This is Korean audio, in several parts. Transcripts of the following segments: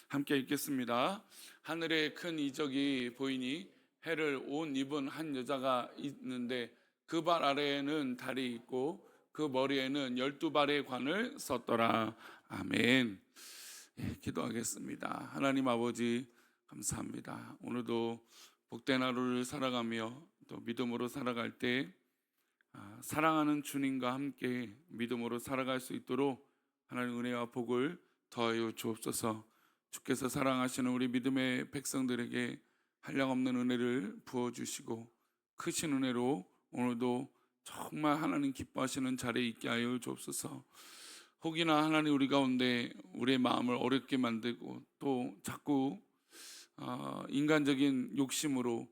함께 읽겠습니다. 하늘에 큰 이적이 보이니 해를 옷 입은 한 여자가 있는데 그 발 아래에는 달이 있고 그 머리에는 12발의 관을 썼더라. 아멘. 기도하겠습니다. 하나님 아버지 감사합니다. 오늘도 복된 하루를 살아가며 또 믿음으로 살아갈 때 사랑하는 주님과 함께 믿음으로 살아갈 수 있도록 하나님 은혜와 복을 더하여 주옵소서. 주께서 사랑하시는 우리 믿음의 백성들에게 한량없는 은혜를 부어주시고 크신 은혜로 오늘도 정말 하나님 기뻐하시는 자리에 있게 하여 주옵소서. 혹이나 하나님 우리 가운데 우리의 마음을 어렵게 만들고 또 자꾸 인간적인 욕심으로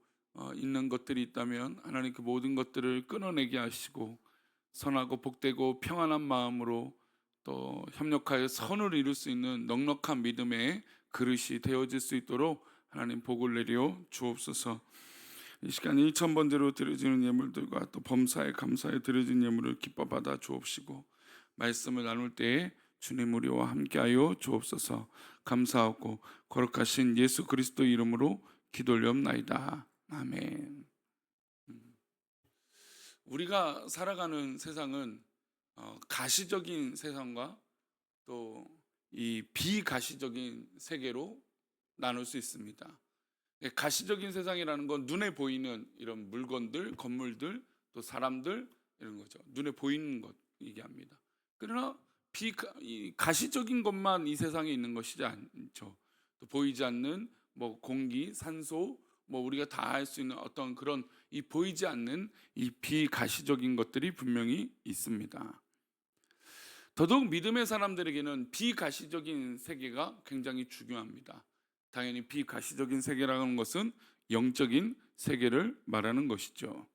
있는 것들이 있다면 하나님 그 모든 것들을 끊어내게 하시고 선하고 복되고 평안한 마음으로 또 협력하여 선을 이룰 수 있는 넉넉한 믿음의 그릇이 되어질 수 있도록 하나님 복을 내려 주옵소서. 이 시간 1,000번대로 드려지는 예물들과 또 범사에 감사에 드려진 예물을 기뻐 받아 주옵시고 말씀을 나눌 때에 주님 우리와 함께하여 주옵소서. 감사하고 거룩하신 예수 그리스도 이름으로 기도올리옵나이다. 아멘. 우리가 살아가는 세상은 가시적인 세상과 또 이 비가시적인 세계로 나눌 수 있습니다. 가시적인 세상이라는 건 눈에 보이는 이런 물건들, 건물들, 또 사람들 이런 거죠. 눈에 보이는 것 얘기합니다. 그러나 가시적인 것만 이 세상에 있는 것이지 않죠. 또 보이지 않는 뭐 공기, 산소, 뭐 우리가 다 할 수 있는 어떤 그런 이 보이지 않는 이 비가시적인 것들이 분명히 있습니다. 더더욱 믿음의 사람들에게는 비가시적인 세계가 굉장히 중요합니다. 당연히 비가시적인 세계라는 것은 영적인 세계를 말하는 것이죠.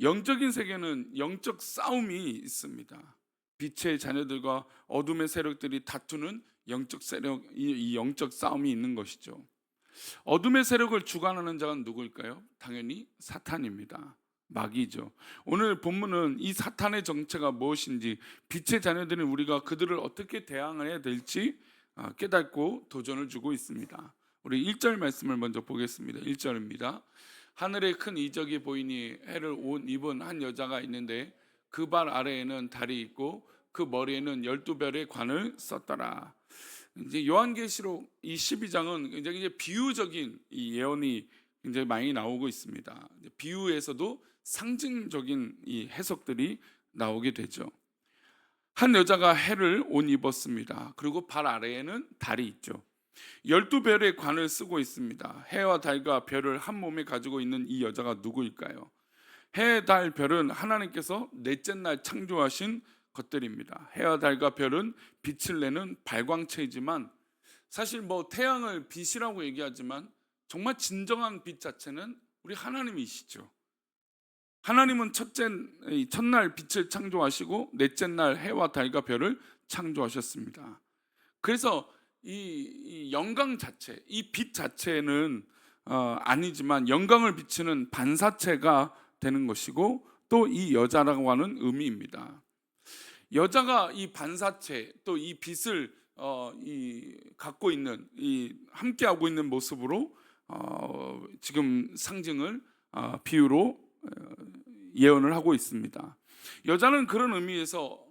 영적인 세계는 영적 싸움이 있습니다. 빛의 자녀들과 어둠의 세력들이 다투는 영적 세력, 이 영적 싸움이 있는 것이죠. 어둠의 세력을 주관하는 자가 누구일까요? 당연히 사탄입니다. 마귀죠. 오늘 본문은 이 사탄의 정체가 무엇인지, 빛의 자녀들인 우리가 그들을 어떻게 대항해야 될지 깨닫고 도전을 주고 있습니다. 우리 1절 말씀을 먼저 보겠습니다. 1절입니다. 하늘에 큰 이적이 보이니 해를 옷 입은 한 여자가 있는데 그 발 아래에는 달이 있고 그 머리에는 12별의 관을 썼더라. 이제 요한계시록 이 12장은 굉장히 이제 비유적인 이 예언이 굉장히 많이 나오고 있습니다. 비유에서도 상징적인 이 해석들이 나오게 되죠. 한 여자가 해를 옷 입었습니다. 그리고 발 아래에는 달이 있죠. 12별의 관을 쓰고 있습니다. 해와 달과 별을 한 몸에 가지고 있는 이 여자가 누구일까요? 해, 달, 별은 하나님께서 넷째 날 창조하신 것들입니다. 해와 달과 별은 빛을 내는 발광체이지만 사실 뭐 태양을 빛이라고 얘기하지만 정말 진정한 빛 자체는 우리 하나님이시죠. 하나님은 첫날 빛을 창조하시고 넷째 날 해와 달과 별을 창조하셨습니다. 그래서 이 영광 자체, 이 빛 자체는 아니지만 영광을 비추는 반사체가 되는 것이고 또 이 여자라고 하는 의미입니다. 여자가 이 반사체 또 이 빛을 갖고 있는 이 함께하고 있는 모습으로 지금 상징을 비유로 예언을 하고 있습니다. 여자는 그런 의미에서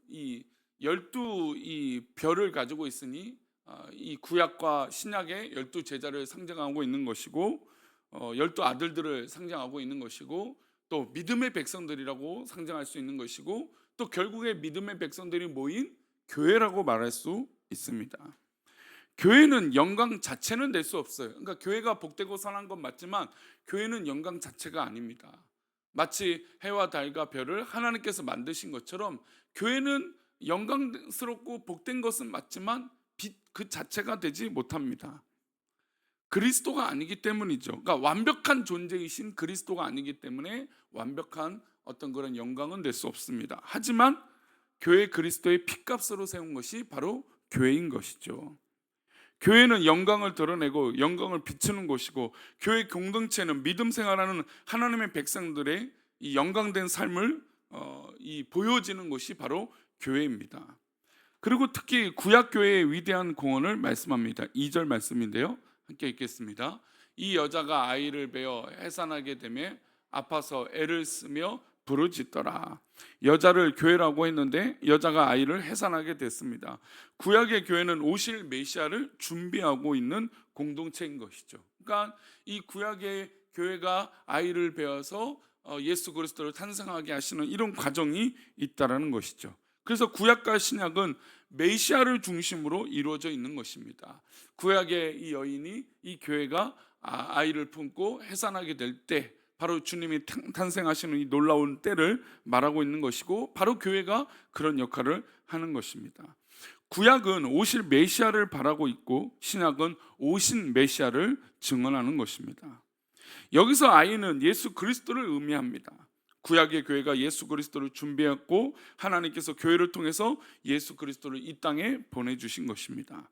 이 12 별을 가지고 있으니 이 구약과 신약의 12 제자를 상징하고 있는 것이고 12 아들들을 상징하고 있는 것이고 또 믿음의 백성들이라고 상징할 수 있는 것이고 또 결국에 믿음의 백성들이 모인 교회라고 말할 수 있습니다. 교회는 영광 자체는 낼 수 없어요. 그러니까 교회가 복되고 선한 건 맞지만 교회는 영광 자체가 아닙니다. 마치 해와 달과 별을 하나님께서 만드신 것처럼 교회는 영광스럽고 복된 것은 맞지만 빛 그 자체가 되지 못합니다. 그리스도가 아니기 때문이죠. 그러니까 완벽한 존재이신 그리스도가 아니기 때문에 완벽한 어떤 그런 영광은 낼 수 없습니다. 하지만 교회 그리스도의 피값으로 세운 것이 바로 교회인 것이죠. 교회는 영광을 드러내고 영광을 비추는 곳이고 교회 공동체는 믿음 생활하는 하나님의 백성들의 이 영광된 삶을 보여지는 곳이 바로 교회입니다. 그리고 특히 구약 교회의 위대한 공헌을 말씀합니다. 2절 말씀인데요. 함께 읽겠습니다. 이 여자가 아이를 베어 해산하게 되매 아파서 애를 쓰며 부르짖더라. 여자를 교회라고 했는데 여자가 아이를 해산하게 됐습니다. 구약의 교회는 오실 메시아를 준비하고 있는 공동체인 것이죠. 그러니까 이 구약의 교회가 아이를 베어서 예수 그리스도를 탄생하게 하시는 이런 과정이 있다라는 것이죠. 그래서 구약과 신약은 메시아를 중심으로 이루어져 있는 것입니다. 구약의 이 여인이 이 교회가 아이를 품고 해산하게 될 때, 바로 주님이 탄생하시는 이 놀라운 때를 말하고 있는 것이고, 바로 교회가 그런 역할을 하는 것입니다. 구약은 오실 메시아를 바라고 있고, 신약은 오신 메시아를 증언하는 것입니다. 여기서 아이는 예수 그리스도를 의미합니다. 구약의 교회가 예수 그리스도를 준비했고, 하나님께서 교회를 통해서 예수 그리스도를 이 땅에 보내주신 것입니다.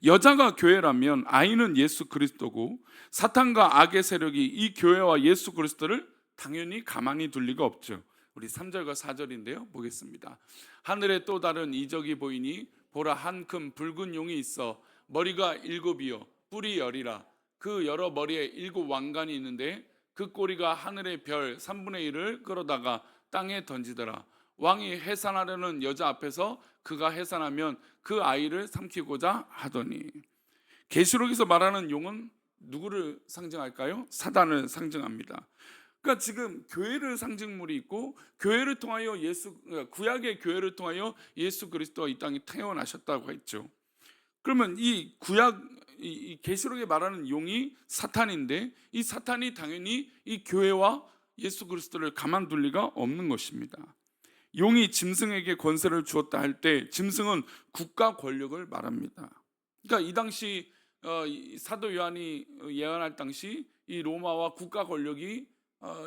여자가 교회라면 아이는 예수 그리스도고, 사탄과 악의 세력이 이 교회와 예수 그리스도를 당연히 가만히 둘 리가 없죠. 우리 3절과 4절인데요, 보겠습니다. 하늘에 또 다른 이적이 보이니 보라, 한 큰 붉은 용이 있어 머리가 7이요 뿔이 10이라. 그 여러 머리에 7 왕관이 있는데 그 꼬리가 하늘의 별 3분의 1을 끌어다가 땅에 던지더라. 왕이 해산하려는 여자 앞에서 그가 해산하면 그 아이를 삼키고자 하더니. 계시록에서 말하는 용은 누구를 상징할까요? 사단을 상징합니다. 그러니까 지금 교회를 상징물이 있고, 교회를 통하여 구약의 교회를 통하여 예수 그리스도가 이 땅에 태어나셨다고 했죠. 그러면 이 구약 이 계시록에 말하는 용이 사탄인데, 이 사탄이 당연히 이 교회와 예수 그리스도를 가만둘 리가 없는 것입니다. 용이 짐승에게 권세를 주었다 할 때 짐승은 국가 권력을 말합니다. 그러니까 이 당시 사도 요한이 예언할 당시 이 로마와 국가 권력이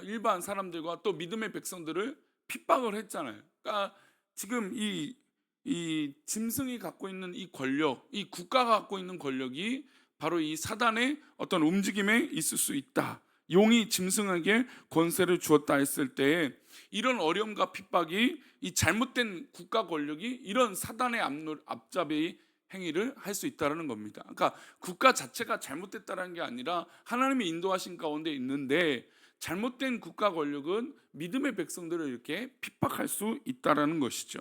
일반 사람들과 또 믿음의 백성들을 핍박을 했잖아요. 그러니까 지금 이 짐승이 갖고 있는 이 권력, 이 국가가 갖고 있는 권력이 바로 이 사단의 어떤 움직임에 있을 수 있다. 용이 짐승에게 권세를 주었다 했을 때 이런 어려움과 핍박이, 이 잘못된 국가 권력이 이런 사단의 앞잡이 행위를 할 수 있다는 겁니다. 그러니까 국가 자체가 잘못됐다는 게 아니라 하나님의 인도하신 가운데 있는데, 잘못된 국가 권력은 믿음의 백성들을 이렇게 핍박할 수 있다는 것이죠.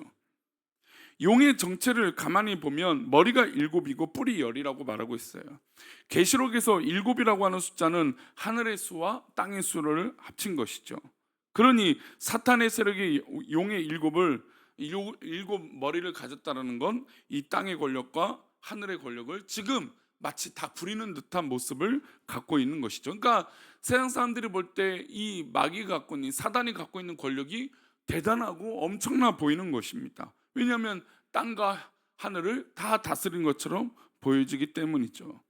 용의 정체를 가만히 보면 머리가 7이고 뿔이 10이라고 말하고 있어요. 계시록에서 7이라고 하는 숫자는 하늘의 수와 땅의 수를 합친 것이죠. 그러니 사탄의 세력이 용의 7 머리를 가졌다는 건 이 땅의 권력과 하늘의 권력을 지금 마치 다 부리는 듯한 모습을 갖고 있는 것이죠. 그러니까 세상 사람들이 볼 때 이 마귀가 갖고 있는, 사단이 갖고 있는 권력이 대단하고 엄청나 보이는 것입니다. 왜냐하면 땅과 하늘을 다 다스린 것처럼 보여지기 때문이죠.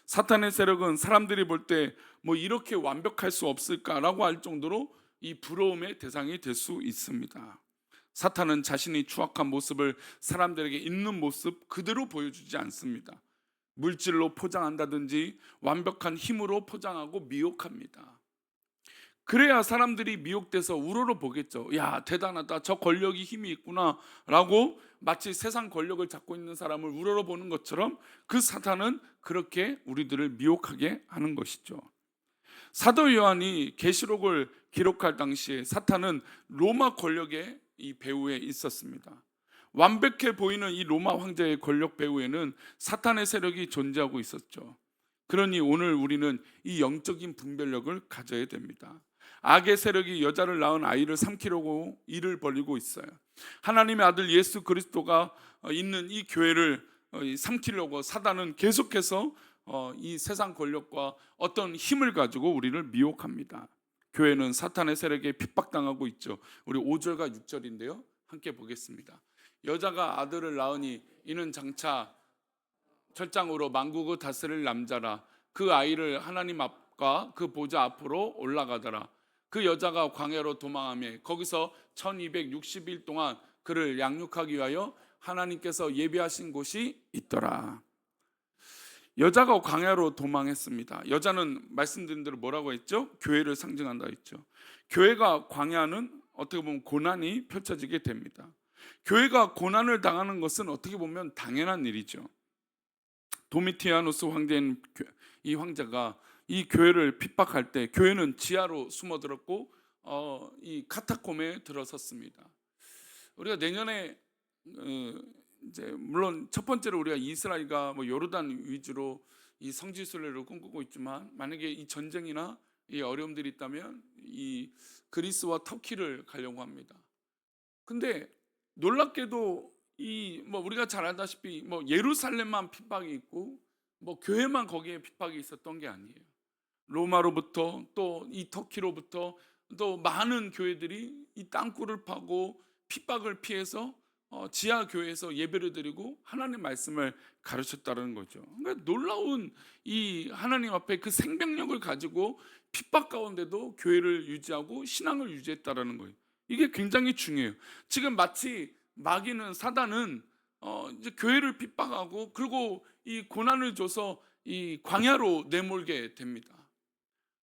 사탄의 세력은 사람들이 볼 때 뭐 이렇게 완벽할 수 없을까라고 할 정도로 이 부러움의 대상이 될 수 있습니다. 사탄은 자신이 추악한 모습을 사람들에게 있는 모습 그대로 보여주지 않습니다. 물질로 포장한다든지 완벽한 힘으로 포장하고 미혹합니다. 그래야 사람들이 미혹돼서 우러러 보겠죠. 야, 대단하다, 저 권력이 힘이 있구나 라고, 마치 세상 권력을 잡고 있는 사람을 우러러 보는 것처럼 그 사탄은 그렇게 우리들을 미혹하게 하는 것이죠. 사도 요한이 계시록을 기록할 당시에 사탄은 로마 권력의 이 배후에 있었습니다. 완벽해 보이는 이 로마 황제의 권력 배후에는 사탄의 세력이 존재하고 있었죠. 그러니 오늘 우리는 이 영적인 분별력을 가져야 됩니다. 악의 세력이 여자를 낳은 아이를 삼키려고 일을 벌이고 있어요. 하나님의 아들 예수 그리스도가 있는 이 교회를 삼키려고 사단은 계속해서 이 세상 권력과 어떤 힘을 가지고 우리를 미혹합니다. 교회는 사탄의 세력에 핍박당하고 있죠. 우리 5절과 6절인데요, 함께 보겠습니다. 여자가 아들을 낳으니 이는 장차 철장으로 만국을 다스릴 남자라. 그 아이를 하나님 앞과 그 보좌 앞으로 올라가더라. 그 여자가 광야로 도망하며 거기서 1260일 동안 그를 양육하기 위하여 하나님께서 예비하신 곳이 있더라. 여자가 광야로 도망했습니다. 여자는 말씀드린 대로 뭐라고 했죠? 교회를 상징한다 했죠. 교회가 광야는 어떻게 보면 고난이 펼쳐지게 됩니다. 교회가 고난을 당하는 것은 어떻게 보면 당연한 일이죠. 도미티아누스 황제인 이 황제가 이 교회를 핍박할 때 교회는 지하로 숨어들었고 이 카타콤에 들어섰습니다. 우리가 내년에 이제 물론 첫 번째로 우리가 이스라엘과 뭐 요르단 위주로 이 성지 순례를 꿈꾸고 있지만, 만약에 이 전쟁이나 이 어려움들이 있다면 이 그리스와 터키를 가려고 합니다. 근데 놀랍게도 이 뭐 우리가 잘 알다시피 뭐 예루살렘만 핍박이 있고 뭐 교회만 거기에 핍박이 있었던 게 아니에요. 로마로부터 또 이 터키로부터 또 많은 교회들이 이 땅굴을 파고 핍박을 피해서 지하 교회에서 예배를 드리고 하나님 말씀을 가르쳤다는 거죠. 그러니까 놀라운 이 하나님 앞에 그 생명력을 가지고 핍박 가운데도 교회를 유지하고 신앙을 유지했다라는 거예요. 이게 굉장히 중요해요. 지금 마치 마귀는, 사단은 이제 교회를 핍박하고 그리고 이 고난을 줘서 이 광야로 내몰게 됩니다.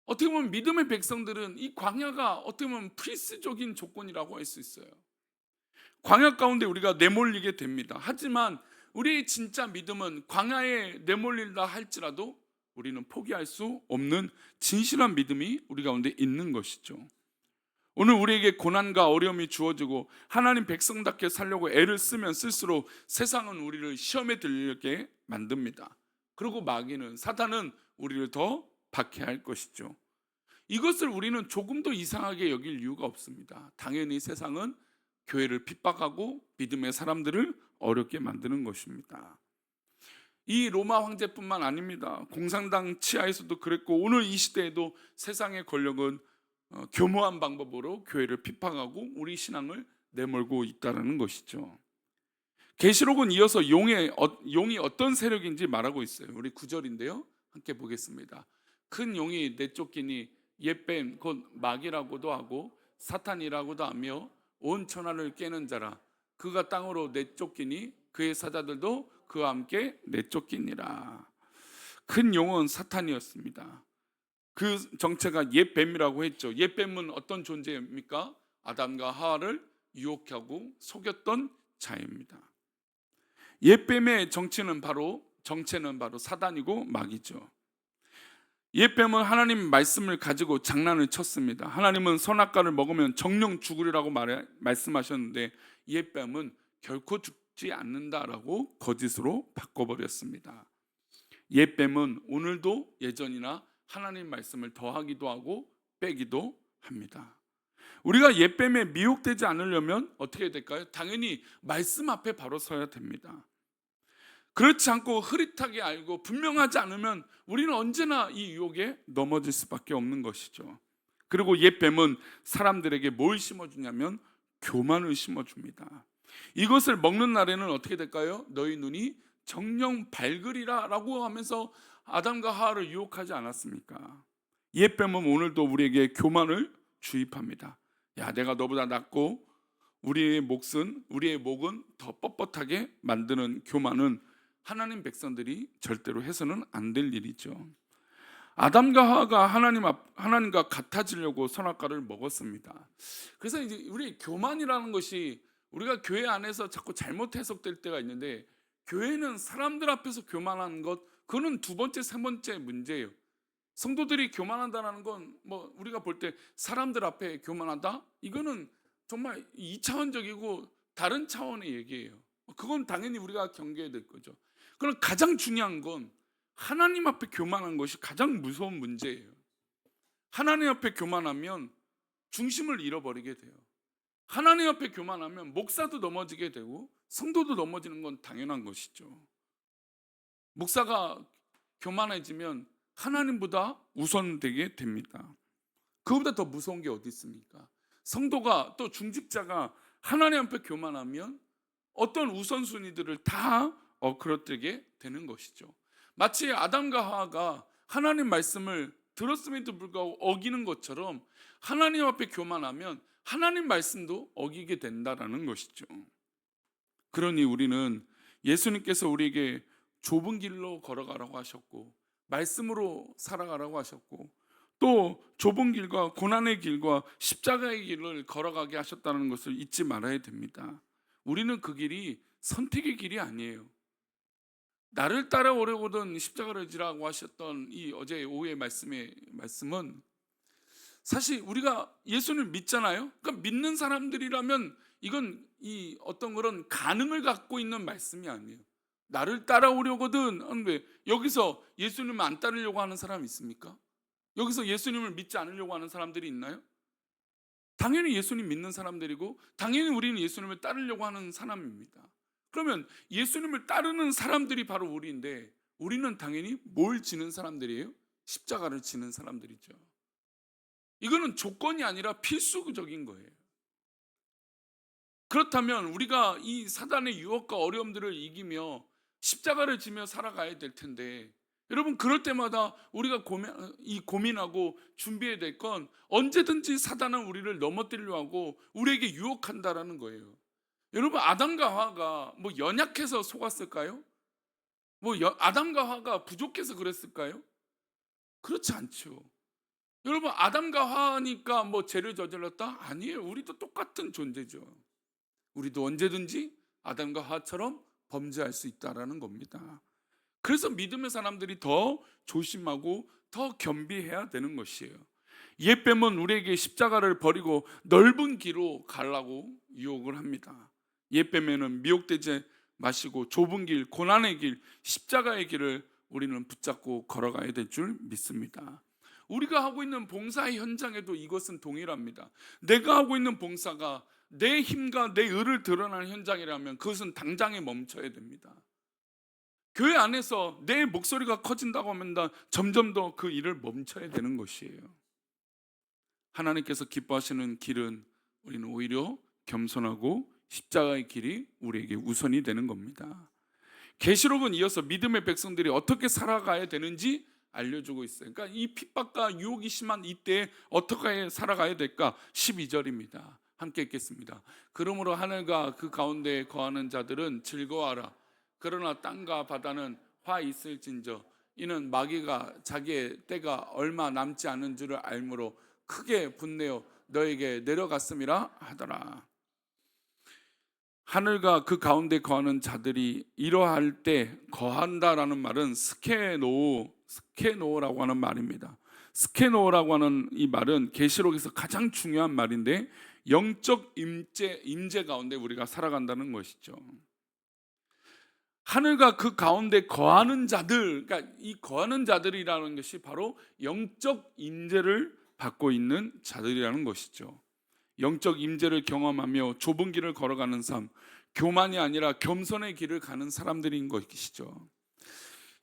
어떻게 보면 믿음의 백성들은 이 광야가 어떻게 보면 필수적인 조건이라고 할 수 있어요. 광야 가운데 우리가 내몰리게 됩니다. 하지만 우리의 진짜 믿음은 광야에 내몰린다 할지라도 우리는 포기할 수 없는 진실한 믿음이 우리 가운데 있는 것이죠. 오늘 우리에게 고난과 어려움이 주어지고 하나님 백성답게 살려고 애를 쓰면 쓸수록 세상은 우리를 시험에 들게 만듭니다. 그리고 마귀는, 사단은 우리를 더 박해할 것이죠. 이것을 우리는 조금도 이상하게 여길 이유가 없습니다. 당연히 세상은 교회를 핍박하고 믿음의 사람들을 어렵게 만드는 것입니다. 이 로마 황제뿐만 아닙니다. 공산당 치하에서도 그랬고 오늘 이 시대에도 세상의 권력은 교묘한 방법으로 교회를 핍박하고 우리 신앙을 내몰고 있다는 것이죠. 계시록은 이어서 용이 어떤 세력인지 말하고 있어요. 우리 9절인데요, 함께 보겠습니다. 큰 용이 내쫓기니 옛뱀 곧 마귀라고도 하고 사탄이라고도 하며 온 천하를 깨는 자라. 그가 땅으로 내쫓기니 그의 사자들도 그와 함께 내쫓기니라. 큰 용은 사탄이었습니다. 그 정체가 옛뱀이라고 했죠. 옛뱀은 어떤 존재입니까? 아담과 하와를 유혹하고 속였던 자입니다. 옛뱀의 정체는 바로 사단이고 마귀죠. 옛뱀은 하나님 말씀을 가지고 장난을 쳤습니다. 하나님은 선악과를 먹으면 정령 죽으리라고 말씀하셨는데 옛뱀은 결코 죽지 않는다라고 거짓으로 바꿔버렸습니다. 옛뱀은 오늘도 예전이나 하나님 말씀을 더하기도 하고 빼기도 합니다. 우리가 옛뱀에 미혹되지 않으려면 어떻게 될까요? 당연히 말씀 앞에 바로 서야 됩니다. 그렇지 않고 흐릿하게 알고 분명하지 않으면 우리는 언제나 이 유혹에 넘어질 수밖에 없는 것이죠. 그리고 옛뱀은 사람들에게 뭘 심어주냐면 교만을 심어줍니다. 이것을 먹는 날에는 어떻게 될까요? 너희 눈이 정녕 밝으리라 라고 하면서 아담과 하와를 유혹하지 않았습니까? 옛뱀은 오늘도 우리에게 교만을 주입합니다. 야, 내가 너보다 낫고 우리의 목은 더 뻣뻣하게 만드는 교만은 하나님 백성들이 절대로 해서는 안 될 일이죠. 아담과 하와가 하나님과 같아지려고 선악과를 먹었습니다. 그래서 이제 우리 교만이라는 것이 우리가 교회 안에서 자꾸 잘못 해석될 때가 있는데, 교회는 사람들 앞에서 교만하는 것, 그거는 두 번째, 세 번째 문제예요. 성도들이 교만한다는 건 뭐 우리가 볼 때 사람들 앞에 교만하다? 이거는 정말 2차원적이고 다른 차원의 얘기예요. 그건 당연히 우리가 경계해야 될 거죠. 그럼 가장 중요한 건 하나님 앞에 교만한 것이 가장 무서운 문제예요. 하나님 앞에 교만하면 중심을 잃어버리게 돼요. 하나님 앞에 교만하면 목사도 넘어지게 되고 성도도 넘어지는 건 당연한 것이죠. 목사가 교만해지면 하나님보다 우선되게 됩니다. 그보다 더 무서운 게 어디 있습니까? 성도가, 또 중직자가 하나님 앞에 교만하면 어떤 우선순위들을 다 그렇게 되는 것이죠. 마치 아담과 하와가 하나님 말씀을 들었음에도 불구하고 어기는 것처럼 하나님 앞에 교만하면 하나님 말씀도 어기게 된다라는 것이죠. 그러니 우리는 예수님께서 우리에게 좁은 길로 걸어가라고 하셨고 말씀으로 살아가라고 하셨고 또 좁은 길과 고난의 길과 십자가의 길을 걸어가게 하셨다는 것을 잊지 말아야 됩니다. 우리는 그 길이 선택의 길이 아니에요. 나를 따라오려거든 십자가를 지라고 하셨던 이 어제 오후의 말씀은 사실 우리가 예수를 믿잖아요. 그러니까 믿는 사람들이라면 이건 이 어떤 그런 가능을 갖고 있는 말씀이 아니에요. 나를 따라오려거든 하는데 여기서 예수님을 안 따르려고 하는 사람이 있습니까? 여기서 예수님을 믿지 않으려고 하는 사람들이 있나요? 당연히 예수님 믿는 사람들이고 당연히 우리는 예수님을 따르려고 하는 사람입니다. 그러면 예수님을 따르는 사람들이 바로 우리인데 우리는 당연히 뭘 지는 사람들이에요? 십자가를 지는 사람들이죠. 이거는 조건이 아니라 필수적인 거예요. 그렇다면 우리가 이 사단의 유혹과 어려움들을 이기며 십자가를 지며 살아가야 될 텐데 여러분 그럴 때마다 우리가 고민하고 준비해야 될 건 언제든지 사단은 우리를 넘어뜨리려 하고 우리에게 유혹한다라는 거예요. 여러분 아담과 하와가 뭐 연약해서 속았을까요? 아담과 하와가 부족해서 그랬을까요? 그렇지 않죠. 여러분 아담과 하와니까 뭐 죄를 저질렀다? 아니에요. 우리도 똑같은 존재죠. 우리도 언제든지 아담과 하와처럼 범죄할 수 있다라는 겁니다. 그래서 믿음의 사람들이 더 조심하고 더 겸비해야 되는 것이에요. 옛 뱀은 우리에게 십자가를 버리고 넓은 길로 가려고 유혹을 합니다. 옛 뱀에는 미혹되지 마시고 좁은 길, 고난의 길, 십자가의 길을 우리는 붙잡고 걸어가야 될 줄 믿습니다. 우리가 하고 있는 봉사의 현장에도 이것은 동일합니다. 내가 하고 있는 봉사가 내 힘과 내 의를 드러나는 현장이라면 그것은 당장에 멈춰야 됩니다. 교회 안에서 내 목소리가 커진다고 하면 점점 더 그 일을 멈춰야 되는 것이에요. 하나님께서 기뻐하시는 길은 우리는 오히려 겸손하고 십자가의 길이 우리에게 우선이 되는 겁니다. 계시록은 이어서 믿음의 백성들이 어떻게 살아가야 되는지 알려주고 있어요. 그러니까 이 핍박과 유혹이 심한 이때 어떻게 살아가야 될까? 12절입니다. 함께 읽겠습니다. 그러므로 하늘과 그 가운데 거하는 자들은 즐거워하라. 그러나 땅과 바다는 화 있을진저 이는 마귀가 자기의 때가 얼마 남지 않은 줄을 알므로 크게 분내어 너에게 내려갔음이라 하더라. 하늘과 그 가운데 거하는 자들이 이러할 때 거한다라는 말은 스케노라고 하는 말입니다. 스케노라고 하는 이 말은 계시록에서 가장 중요한 말인데 영적 임재 가운데 우리가 살아간다는 것이죠. 하늘과 그 가운데 거하는 자들, 그러니까 이 거하는 자들이라는 것이 바로 영적 임재를 받고 있는 자들이라는 것이죠. 영적 임재를 경험하며 좁은 길을 걸어가는 삶, 교만이 아니라 겸손의 길을 가는 사람들인 것이죠.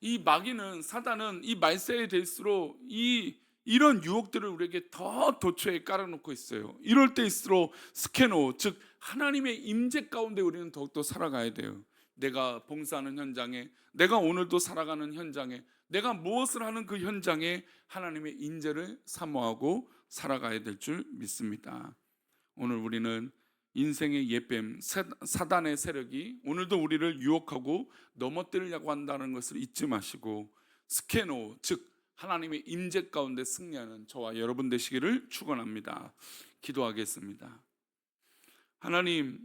이 마귀는 사단은 이 말세에 될수록 이런 유혹들을 우리에게 더 도처에 깔아놓고 있어요. 이럴 때일수록 스케노, 즉 하나님의 임재 가운데 우리는 더욱더 살아가야 돼요. 내가 봉사하는 현장에, 내가 오늘도 살아가는 현장에, 내가 무엇을 하는 그 현장에 하나님의 임재를 사모하고 살아가야 될 줄 믿습니다. 오늘 우리는 인생의 옛뱀 사단의 세력이 오늘도 우리를 유혹하고 넘어뜨리려고 한다는 것을 잊지 마시고 스케노, 즉 하나님의 임재 가운데 승리하는 저와 여러분 되시기를 축원합니다. 기도하겠습니다. 하나님,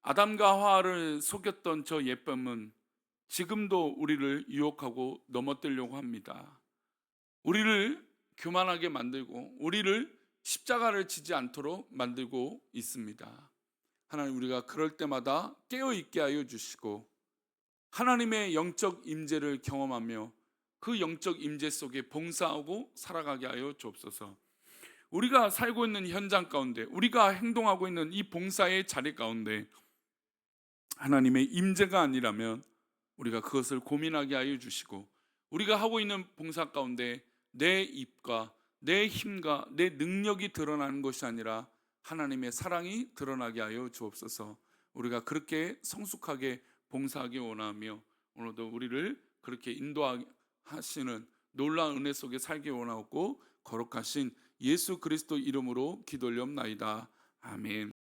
아담과 하와를 속였던 저 옛뱀은 지금도 우리를 유혹하고 넘어뜨리려고 합니다. 우리를 교만하게 만들고 우리를 십자가를 지지 않도록 만들고 있습니다. 하나님, 우리가 그럴 때마다 깨어있게 하여 주시고 하나님의 영적 임재를 경험하며 그 영적 임재 속에 봉사하고 살아가게 하여 주옵소서. 우리가 살고 있는 현장 가운데, 우리가 행동하고 있는 이 봉사의 자리 가운데 하나님의 임재가 아니라면 우리가 그것을 고민하게 하여 주시고 우리가 하고 있는 봉사 가운데 내 입과 내 힘과 내 능력이 드러나는 것이 아니라 하나님의 사랑이 드러나게 하여 주옵소서. 우리가 그렇게 성숙하게 봉사하기 원하며 오늘도 우리를 그렇게 인도하시는 놀라운 은혜 속에 살기 원하고 거룩하신 예수 그리스도 이름으로 기도올리옵나이다. 아멘.